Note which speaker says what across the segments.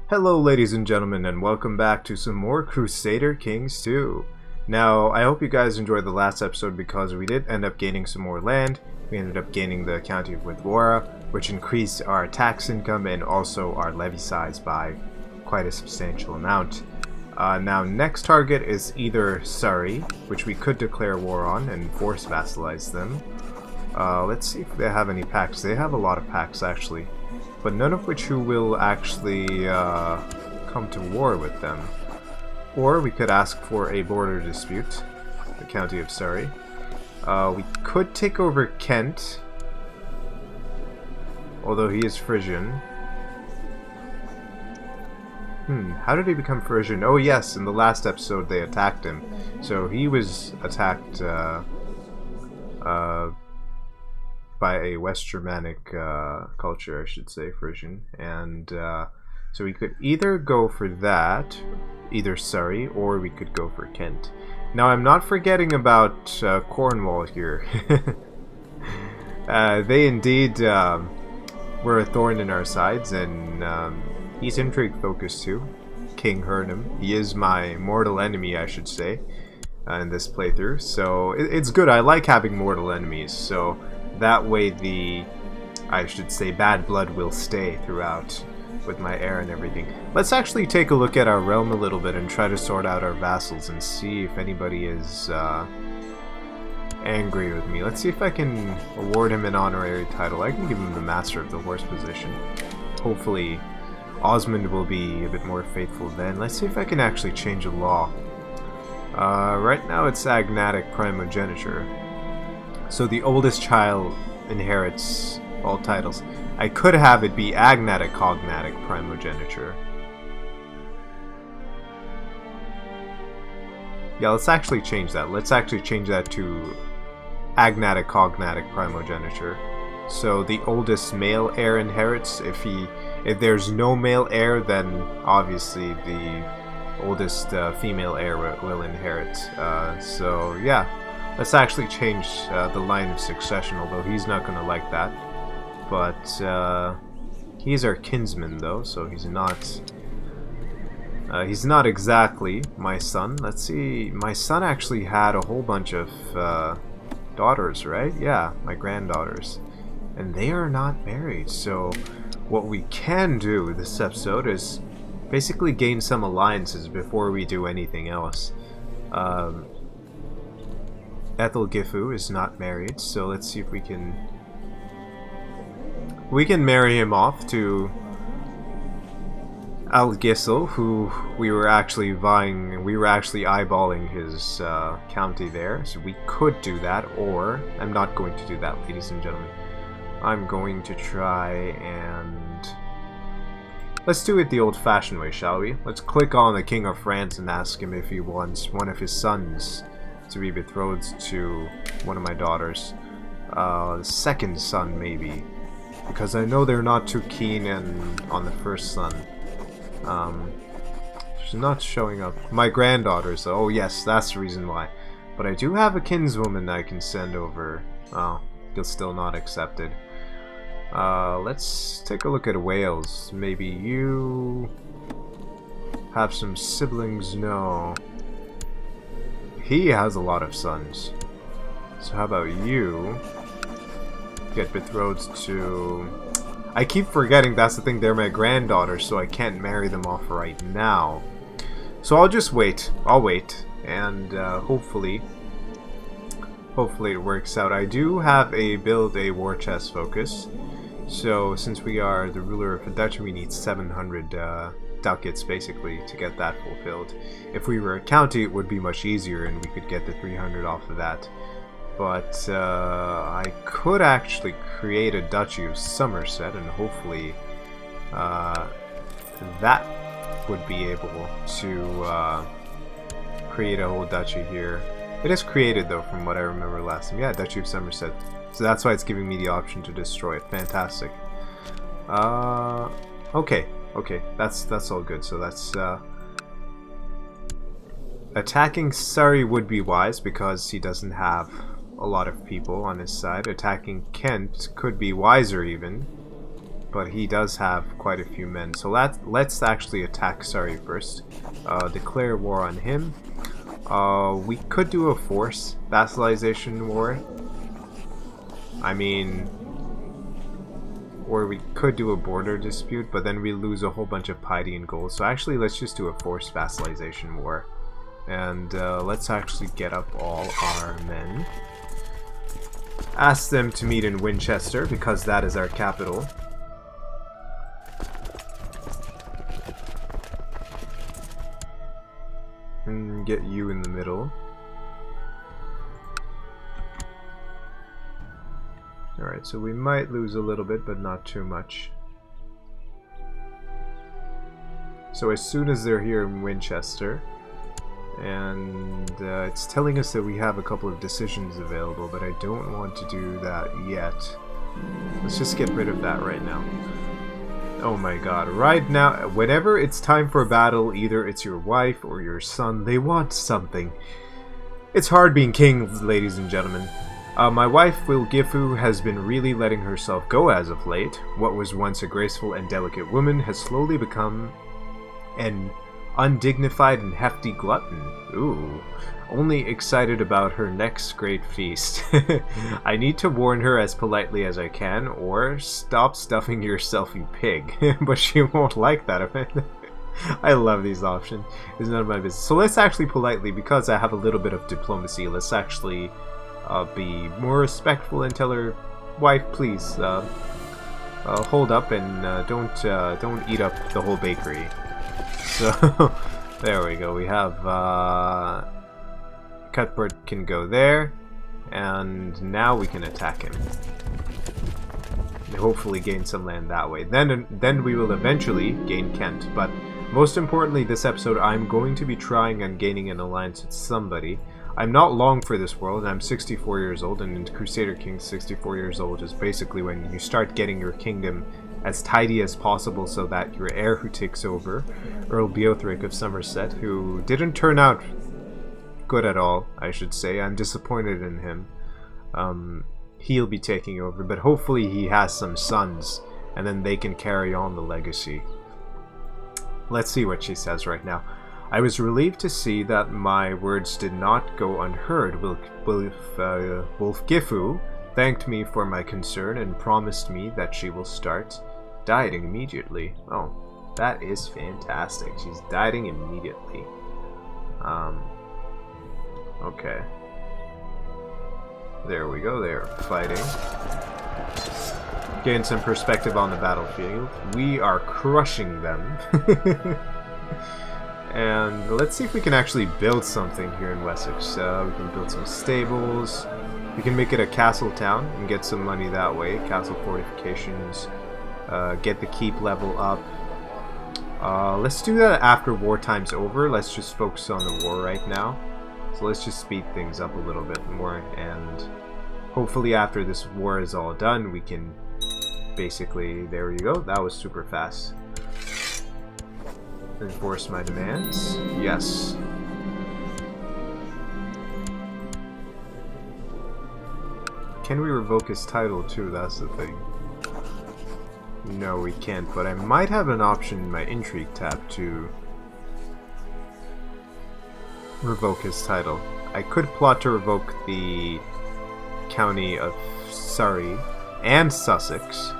Speaker 1: Hello ladies and gentlemen, and welcome back to some more Crusader Kings 2. Now, I hope you guys enjoyed the last episode because we did end up gaining some more land. We ended up gaining the county of Witwara, which increased our tax income and also our levy size by quite a substantial amount. Now, next target is either Surrey, which we could declare war on and force vassalize them. Let's see if they have any pacts. They have a lot of pacts actually, but none of which who will actually come to war with them. Or we could ask for a border dispute, the county of Surrey. We could take over Kent, although he is Frisian. How did he become Frisian? Oh yes, in the last episode they attacked him. So he was attacked by a West Germanic culture, I should say, Frisian. And so we could either go for that, either Surrey, or we could go for Kent. Now I'm not forgetting about Cornwall here. They indeed were a thorn in our sides, and he's intrigue focused too. King Hernham. He is my mortal enemy, I should say, in this playthrough. So it's good. I like having mortal enemies, so that way I should say, bad blood will stay throughout with my heir and everything. Let's actually take a look at our realm a little bit and try to sort out our vassals and see if anybody is angry with me. Let's see if I can award him an honorary title. I can give him the Master of the Horse position. Hopefully Osmond will be a bit more faithful then. Let's see if I can actually change a law. Right now it's agnatic primogeniture. So the oldest child inherits all titles. I could have it be agnatic cognatic primogeniture. Yeah, let's actually change that. Let's actually change that to agnatic cognatic primogeniture. So the oldest male heir inherits. If there's no male heir, then obviously the oldest female heir will inherit. So yeah. Let's actually change the line of succession, although he's not going to like that. But he's our kinsman, though, so he's not exactly my son. Let's see. My son actually had a whole bunch of daughters, right? Yeah, my granddaughters, and they are not married. So what we can do this episode is basically gain some alliances before we do anything else. Ethel Gifu is not married, so let's see if we can marry him off to Algisel, who we were actually eyeballing his county there, so we could do that, or I'm not going to do that, ladies and gentlemen. I'm going to try and let's do it the old-fashioned way, shall we? Let's click on the King of France and ask him if he wants one of his sons to be betrothed to one of my daughters. The second son, maybe, because I know they're not too keen on the first son. She's not showing up. My granddaughters, though. Oh yes, that's the reason why. But I do have a kinswoman I can send over. Oh, you're still not accepted. Let's take a look at Wales. Maybe you have some siblings? No. He has a lot of sons. So how about you get betrothed to... I keep forgetting that's the thing, they're my granddaughters, so I can't marry them off right now. So I'll just wait. I'll wait. And hopefully it works out. I do have build a war chest focus. So since we are the ruler of a duchy, we need 700 ducats basically to get that fulfilled. If we were a county, it would be much easier and we could get the 300 off of that. But I could actually create a duchy of Somerset, and hopefully that would be able to create a whole duchy here. It is created though, from what I remember last time. Yeah, Duchy of Somerset. So that's why it's giving me the option to destroy it. Fantastic. Okay, that's all good. So that's attacking Surrey would be wise because he doesn't have a lot of people on his side. Attacking Kent could be wiser even. but he does have quite a few men. So let's actually attack Surrey first. Declare war on him. We could do a force vassalization war. I mean, or we could do a border dispute, but then we lose a whole bunch of piety and gold. So actually, let's just do a forced vassalization war. And let's actually get up all our men. Ask them to meet in Winchester, because that is our capital. And get you in the middle. Alright, so we might lose a little bit, but not too much. So as soon as they're here in Winchester, and it's telling us that we have a couple of decisions available, but I don't want to do that yet. Let's just get rid of that right now. Oh my god, right now, whenever it's time for a battle, either it's your wife or your son, they want something. It's hard being king, ladies and gentlemen. My wife, Wilgifu, has been really letting herself go as of late. What was once a graceful and delicate woman has slowly become an undignified and hefty glutton. Ooh. Only excited about her next great feast. I need to warn her as politely as I can, or stop stuffing yourself, you pig. But she won't like that. I love these options. It's none of my business. So let's actually politely, because I have a little bit of diplomacy, let's actually be more respectful and tell her, wife, please, hold up and don't eat up the whole bakery. So, there we go. We have, Cuthbert can go there, and now we can attack him. And hopefully gain some land that way. Then we will eventually gain Kent, but most importantly this episode I'm going to be trying on gaining an alliance with somebody. I'm not long for this world, and I'm 64 years old, and in Crusader Kings 64 years old is basically when you start getting your kingdom as tidy as possible so that your heir who takes over, Earl Beothric of Somerset, who didn't turn out good at all, I should say. I'm disappointed in him. He'll be taking over, but hopefully he has some sons, and then they can carry on the legacy. Let's see what she says right now. I was relieved to see that my words did not go unheard. Wulfgifu thanked me for my concern and promised me that she will start dieting immediately. Oh, that is fantastic. She's dieting immediately. Okay. There we go, they're fighting. Gain some perspective on the battlefield. We are crushing them. And let's see if we can actually build something here in Wessex. We can build some stables. We can make it a castle town and get some money that way. Castle fortifications. Get the keep level up. Let's do that after wartime's over. Let's just focus on the war right now. So let's just speed things up a little bit more, and hopefully after this war is all done, we can basically, there you go, that was super fast. Enforce my demands. Yes. Can we revoke his title too? That's the thing. No, we can't, but I might have an option in my intrigue tab to revoke his title. I could plot to revoke the county of Surrey and Sussex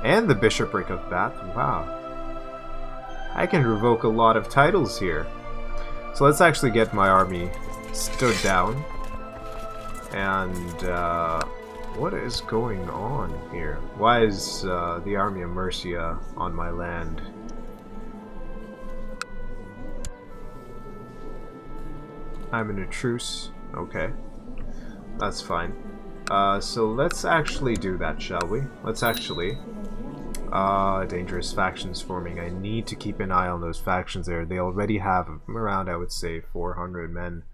Speaker 1: and the bishopric of Bath. Wow. I can revoke a lot of titles here. So let's actually get my army stood down. And what is going on here? Why is the army of Mercia on my land? I'm in a truce. Okay. That's fine. So let's actually do that, shall we? Let's actually... dangerous factions forming. I need to keep an eye on those factions there. They already have around, I would say, 400 men.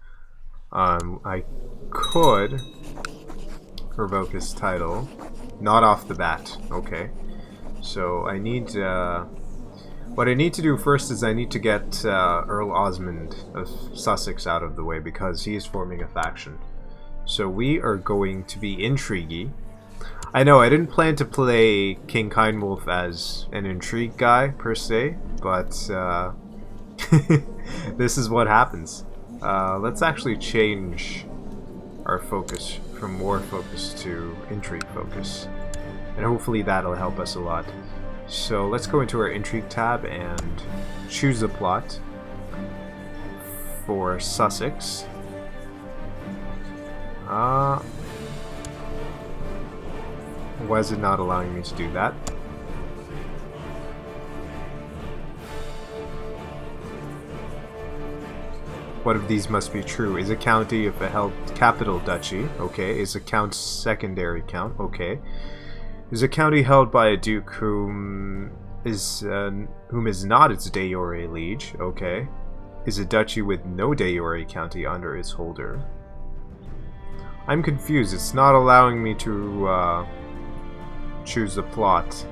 Speaker 1: I could revoke his title. Not off the bat. Okay. So I need... what I need to do first is I need to get Earl Osmond of Sussex out of the way because he is forming a faction. So we are going to be intriguey I know, I didn't plan to play King Kindwolf as an intrigue guy, per se, but this is what happens. Let's actually change our focus from war focus to intrigue focus. And hopefully that'll help us a lot. So let's go into our intrigue tab and choose a plot for Sussex. Why is it not allowing me to do that? What of these must be true? Is a county of a held capital duchy? Okay. Is a count secondary count? Okay. Is a county held by a duke whom is not its de jure liege? Okay. Is a duchy with no de jure county under its holder? I'm confused. It's not allowing me to choose a plot.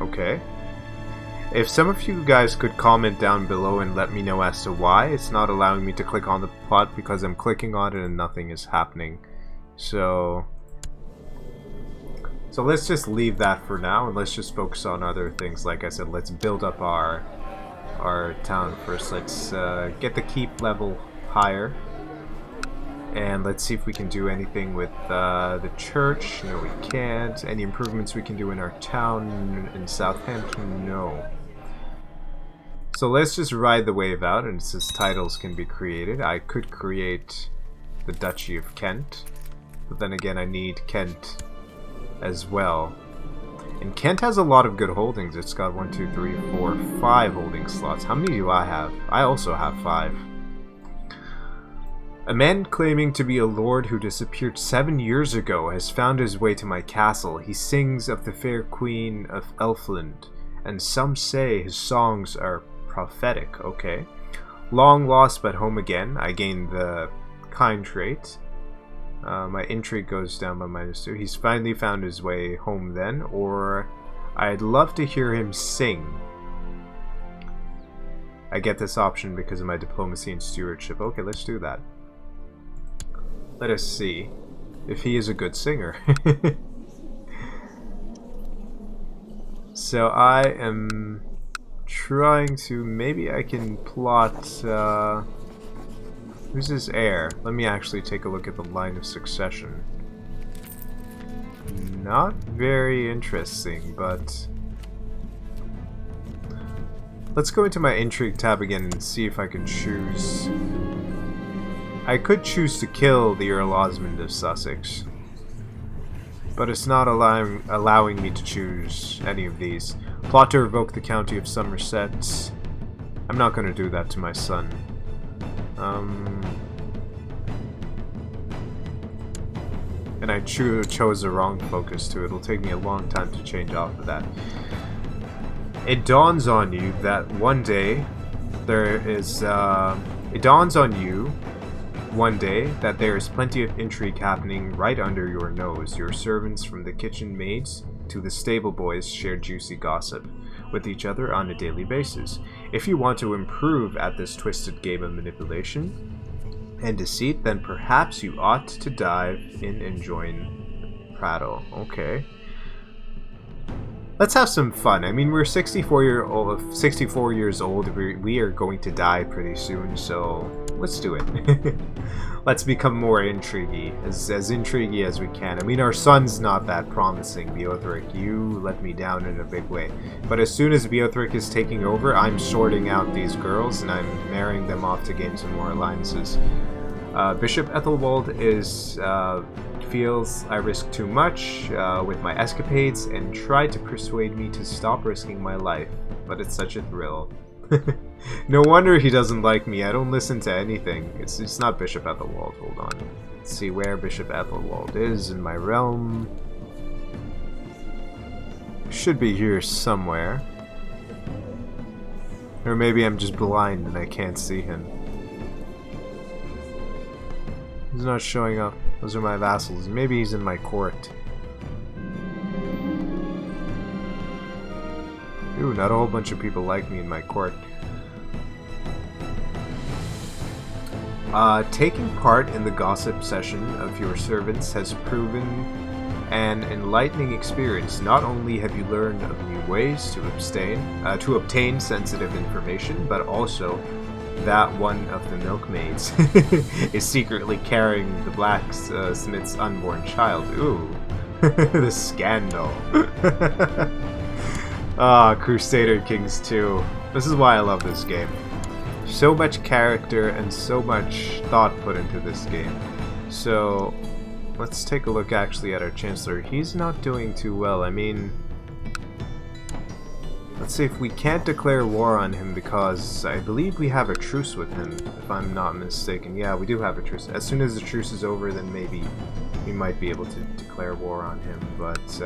Speaker 1: Okay. If some of you guys could comment down below and let me know as to why it's not allowing me to click on the plot, because I'm clicking on it and nothing is happening. So let's just leave that for now and let's just focus on other things. Like I said, let's build up our town first. Let's get the keep level higher. And let's see if we can do anything with the church. No, we can't. Any improvements we can do in our town in Southampton? No. So let's just ride the wave out, and it says titles can be created. I could create the Duchy of Kent, but then again I need Kent as well. And Kent has a lot of good holdings. It's got 1, 2, 3, 4, 5 holding slots. How many do I have? I also have 5. A man claiming to be a lord who disappeared 7 years ago has found his way to my castle. He sings of the fair queen of Elfland, and some say his songs are prophetic. Okay. Long lost but home again. I gained the kind trait. My intrigue goes down by -2. He's finally found his way home then, or I'd love to hear him sing. I get this option because of my diplomacy and stewardship. Okay, let's do that. Let us see if he is a good singer. So I am trying to, maybe I can plot, who's his heir? Let me actually take a look at the line of succession. Not very interesting, but let's go into my intrigue tab again and see if I can choose. I could choose to kill the Earl Osmond of Sussex, but it's not allowing me to choose any of these. Plot to revoke the county of Somerset. I'm not going to do that to my son. And I chose the wrong focus too. It'll take me a long time to change off of that. It dawns on you that one day there is. It dawns on you one day that there is plenty of intrigue happening right under your nose. Your servants, from the kitchen maids to the stable boys, share juicy gossip with each other on a daily basis. If you want to improve at this twisted game of manipulation and deceit, then perhaps you ought to dive in and join prattle. Okay. Let's have some fun. I mean, we're 64 years old. We are going to die pretty soon, so let's do it. Let's become more intriguey, as intriguey as we can. I mean, our son's not that promising, Beothric. You let me down in a big way. But as soon as Beothric is taking over, I'm sorting out these girls, and I'm marrying them off to gain some more alliances. Bishop Ethelwald feels I risk too much with my escapades and tried to persuade me to stop risking my life, but it's such a thrill. No wonder he doesn't like me. I don't listen to anything. It's not Bishop Ethelwald. Hold on. Let's see where Bishop Ethelwald is in my realm. Should be here somewhere. Or maybe I'm just blind and I can't see him. He's not showing up. Those are my vassals. Maybe he's in my court. Ooh, not a whole bunch of people like me in my court. Taking part in the gossip session of your servants has proven an enlightening experience. Not only have you learned of new ways to obtain sensitive information, but also that one of the milkmaids is secretly carrying the blacksmith's unborn child. Ooh, the scandal. Crusader Kings 2. This is why I love this game. So much character and so much thought put into this game. So let's take a look actually at our Chancellor. He's not doing too well. I mean, let's see if we can't declare war on him because I believe we have a truce with him, if I'm not mistaken. Yeah, we do have a truce. As soon as the truce is over, then maybe we might be able to declare war on him. But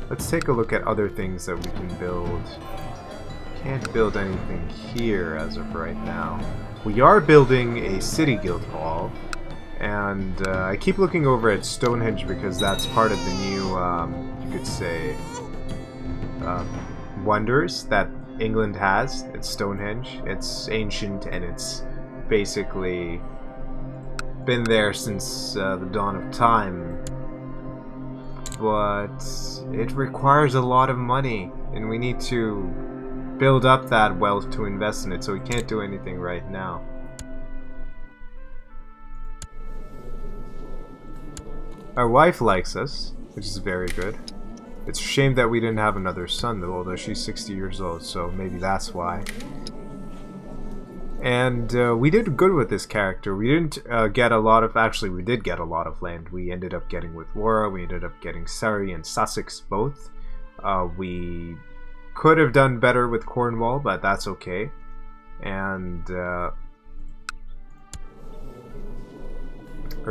Speaker 1: let's take a look at other things that we can build. Can't build anything here as of right now. We are building a city guild hall, and I keep looking over at Stonehenge because that's part of the new, you could say, wonders that England has. It's Stonehenge. It's ancient and it's basically been there since the dawn of time. But it requires a lot of money, and we need to build up that wealth to invest in it, so we can't do anything right now. Our wife likes us, which is very good. It's a shame that we didn't have another son, though, although she's 60 years old, so maybe that's why. And we did good with this character. We didn't get a lot of... Actually, we did get a lot of land. We ended up getting with Wara, we ended up getting Surrey and Sussex both. We could have done better with Cornwall, but that's okay. And our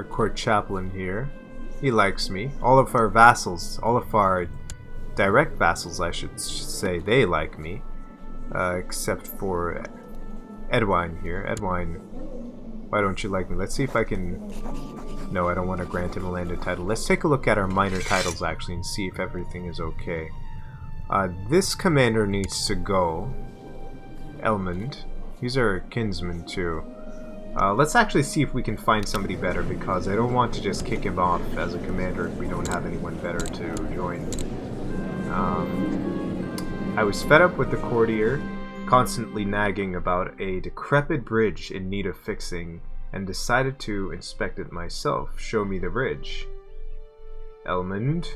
Speaker 1: court chaplain here, he likes me. All of our vassals, all of our direct vassals, I should say, they like me. Except for Edwine here. Edwine, why don't you like me? Let's see if I can... No, I don't want to grant him a landed title. Let's take a look at our minor titles, actually, and see if everything is okay. This commander needs to go. Elmond. He's our kinsman, too. Let's actually see if we can find somebody better, because I don't want to just kick him off as a commander if we don't have anyone better to join. I was fed up with the courtier, constantly nagging about a decrepit bridge in need of fixing, and decided to inspect it myself. Show me the bridge. Elmond.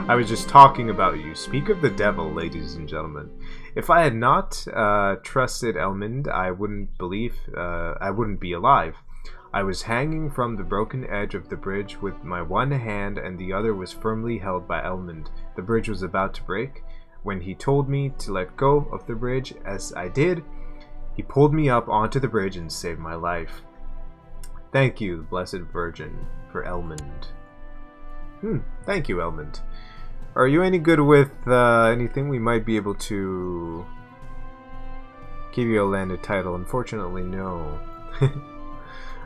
Speaker 1: I was just talking about you. Speak of the devil, ladies and gentlemen. If I had not trusted Elmond, I wouldn't be alive. I was hanging from the broken edge of the bridge with my one hand, and the other was firmly held by Elmond. The bridge was about to break. When he told me to let go of the bridge, as I did, he pulled me up onto the bridge and saved my life. Thank you, Blessed Virgin, for Elmond. Thank you, Elmond. Are you any good with anything? We might be able to give you a landed title. Unfortunately, no.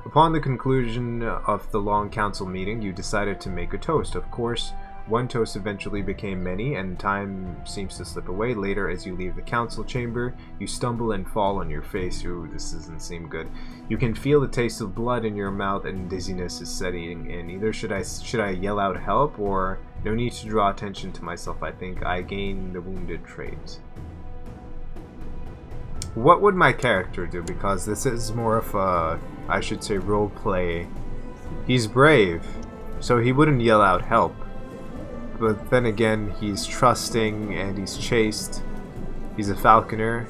Speaker 1: Upon the conclusion of the long council meeting, you decided to make a toast. Of course, one toast eventually became many, and time seems to slip away. Later, as you leave the council chamber, you stumble and fall on your face. Ooh, this doesn't seem good. You can feel the taste of blood in your mouth, and dizziness is setting in. Either should I yell out help, or no need to draw attention to myself. I think I gain the wounded trait. What would my character do? Because this is more of a, I should say, role play. He's brave, so he wouldn't yell out help. But then again, he's trusting and he's chaste. He's a falconer.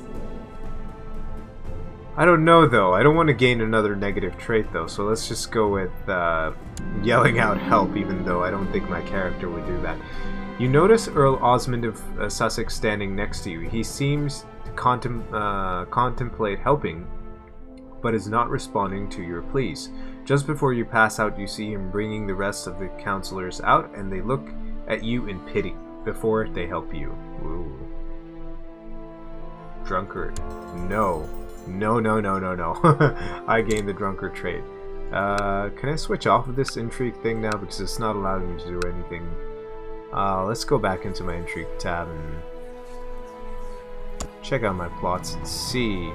Speaker 1: I don't know, though. I don't want to gain another negative trait, though. So let's just go with yelling out help, even though I don't think my character would do that. You notice Earl Osmond of Sussex standing next to you. He seems to contemplate helping, but is not responding to your pleas. Just before you pass out, you see him bringing the rest of the councillors out, and they look at you in pity before they help you. Ooh. Drunkard. No. No, no, no, no, no. I gained the drunkard trait. Can I switch off of this intrigue thing now? Because it's not allowing me to do anything. Let's go back into my intrigue tab and check out my plots and see.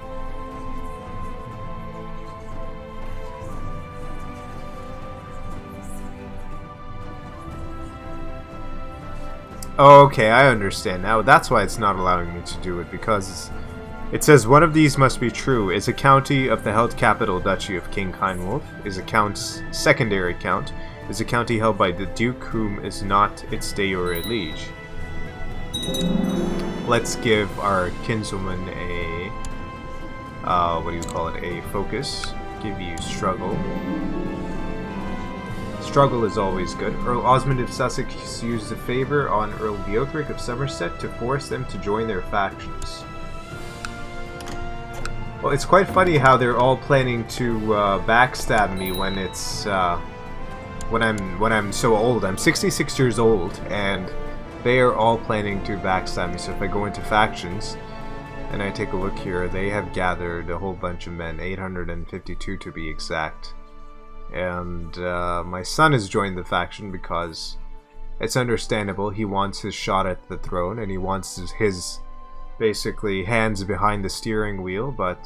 Speaker 1: Okay, I understand now. That's why it's not allowing me to do it, because it says one of these must be true. Is a county of the held capital Duchy of King Heinwolf? Is a count's secondary count? Is a county held by the Duke whom is not its de jure liege? Let's give our kinswoman a what do you call it? A focus. Give you struggle. Struggle is always good. Earl Osmond of Sussex used a favor on Earl Beothric of Somerset to force them to join their factions. Well, it's quite funny how they're all planning to backstab me when it's when I'm so old. I'm 66 years old, and they are all planning to backstab me. So if I go into factions and I take a look here, they have gathered a whole bunch of men, 852 to be exact. And my son has joined the faction because it's understandable. He wants his shot at the throne, and he wants his basically hands behind the steering wheel. But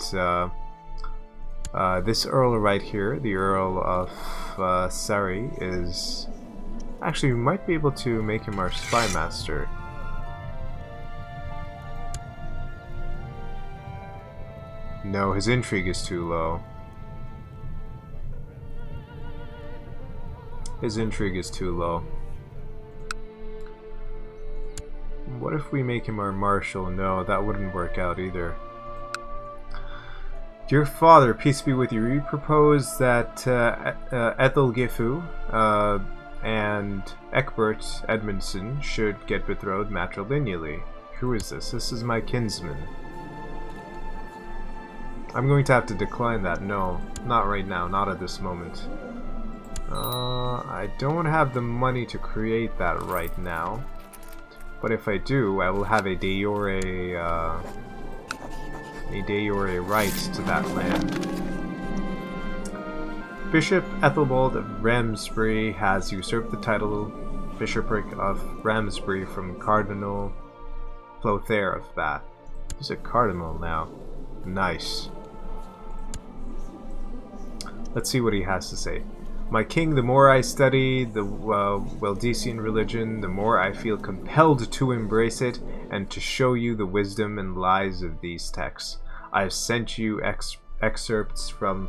Speaker 1: this Earl right here, the Earl of Surrey, is... Actually, we might be able to make him our spy master. No, his intrigue is too low. His intrigue is too low. What if we make him our marshal? No, that wouldn't work out either. Dear father, peace be with you. We propose that Ethelgifu and Egbert Edmundson should get betrothed matrilineally. Who is this? This is my kinsman. I'm going to have to decline that. No, not right now. Not at this moment. I don't have the money to create that right now. But if I do, I will have a de jure right to that land. Bishop Ethelbald of Ramsbury has usurped the title Bishopric of Ramsbury from Cardinal Clothaire of Bath. He's a cardinal now. Nice. Let's see what he has to say. My king, the more I study the Waldesian religion, the more I feel compelled to embrace it and to show you the wisdom and lies of these texts. I have sent you excerpts from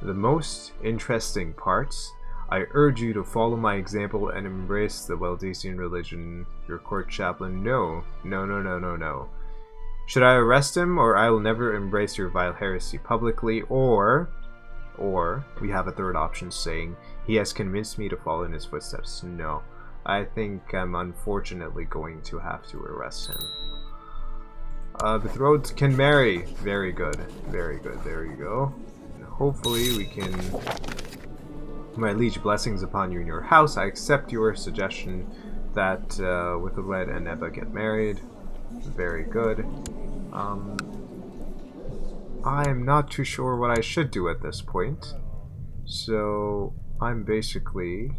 Speaker 1: the most interesting parts. I urge you to follow my example and embrace the Waldesian religion. Your court chaplain, no. Should I arrest him, or I will never embrace your vile heresy publicly, or we have a third option saying, he has convinced me to follow in his footsteps. No. I think I'm unfortunately going to have to arrest him. Betrothed can marry. Very good. Very good. There you go. And hopefully we can... My liege, blessings upon you and your house. I accept your suggestion that Withelred and Ebba get married. Very good. I am not too sure what I should do at this point, so I'm basically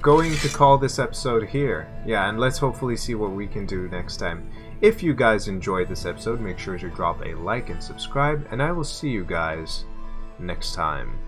Speaker 1: going to call this episode here. Yeah, and let's hopefully see what we can do next time. If you guys enjoyed this episode, make sure to drop a like and subscribe, and I will see you guys next time.